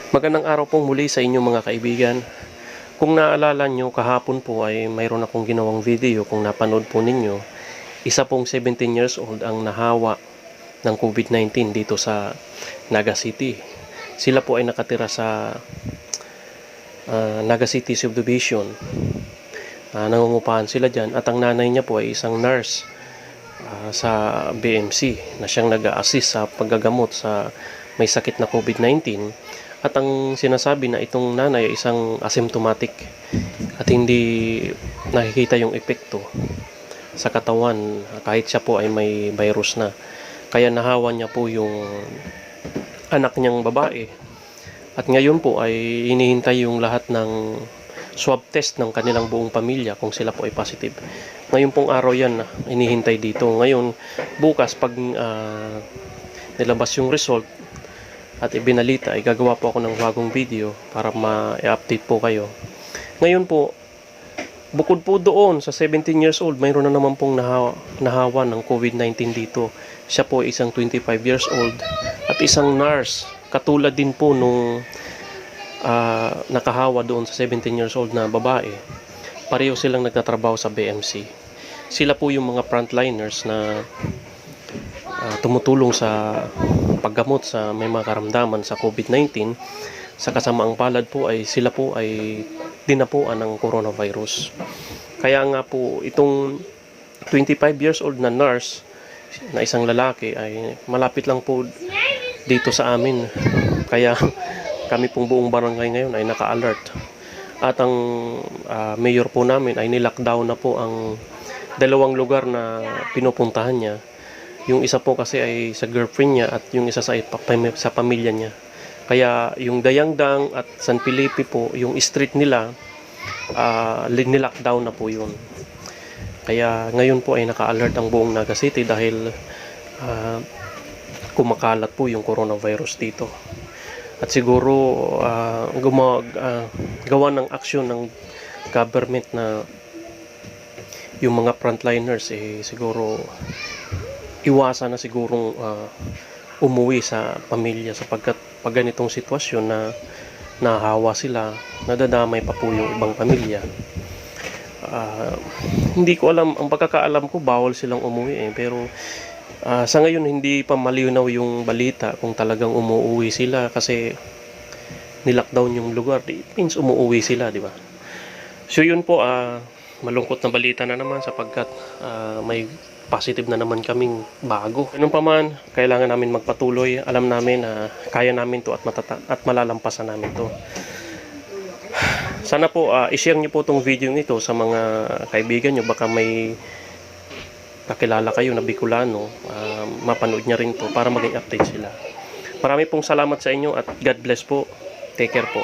Magandang araw pong muli sa inyong mga kaibigan. Kung naalala nyo, kahapon po ay mayroon akong ginawang video kung napanood po ninyo. Isa pong 17 years old ang nahawa ng COVID-19 dito sa Naga City. Sila po ay nakatira sa Naga City Subdivision. Nangungupahan sila dyan at ang nanay niya po ay isang nurse sa BMC na siyang nag-a-assist sa paggagamot sa may sakit na COVID-19. At ang sinasabi na itong nanay ay isang asymptomatic at hindi nakikita yung epekto sa katawan kahit siya po ay may virus na. Kaya nahawa niya po yung anak niyang babae. At ngayon po ay hinihintay yung lahat ng swab test ng kanilang buong pamilya kung sila po ay positive. Ngayon pong araw yan na hinihintay dito. Ngayon, bukas pag nilabas yung result at ibinalita ay gagawa po ako ng bagong video para ma-update po kayo. Ngayon po, bukod po doon sa 17 years old, mayroon na naman pong nahawa ng COVID-19 dito. Siya po ay isang 25 years old at isang nurse. Katulad din po nung nakahawa doon sa 17 years old na babae. Pareho silang nagtatrabaho sa BMC. Sila po yung mga frontliners na tumutulong sa paggamot sa may mga karamdaman sa COVID-19. Sa kasamaang palad po ay sila po ay dinapuan ng coronavirus. Kaya nga po itong 25 years old na nurse na isang lalaki ay malapit lang po dito sa amin. Kaya kami pong buong barangay ngayon ay naka-alert. At ang mayor po namin ay nilockdown na po ang dalawang lugar na pinupuntahan niya. Yung isa po kasi ay sa girlfriend niya at yung isa sa pamilya niya. Kaya yung Dayangdang at San Felipe po, yung street nila, nilockdown na po yun. Kaya ngayon po ay naka-alert ang buong Naga City dahil kumakalat po yung coronavirus dito. At siguro gawa ng aksyon ng government na yung mga frontliners siguro iwasan na sigurong umuwi sa pamilya sapagkat pag ganitong sitwasyon na nahawa sila, nadadamay pa po yung ibang pamilya. Hindi ko alam, ang pagkakaalam ko bawal silang umuwi pero sa ngayon hindi pa malinaw yung balita kung talagang umuwi sila kasi nilockdown yung lugar. It means umuwi sila, di ba? So yun po, malungkot na balita na naman sapagkat may positive na naman kaming bago. Ganun pa man, kailangan namin magpatuloy. Alam namin na kaya namin to at malalampasan namin to. Sana po i-share niyo po tong video nito sa mga kaibigan niyo. Baka may kakilala kayo na Bicolano, mapanood niya rin to para maging update sila. Marami pong salamat sa inyo at God bless po. Take care po.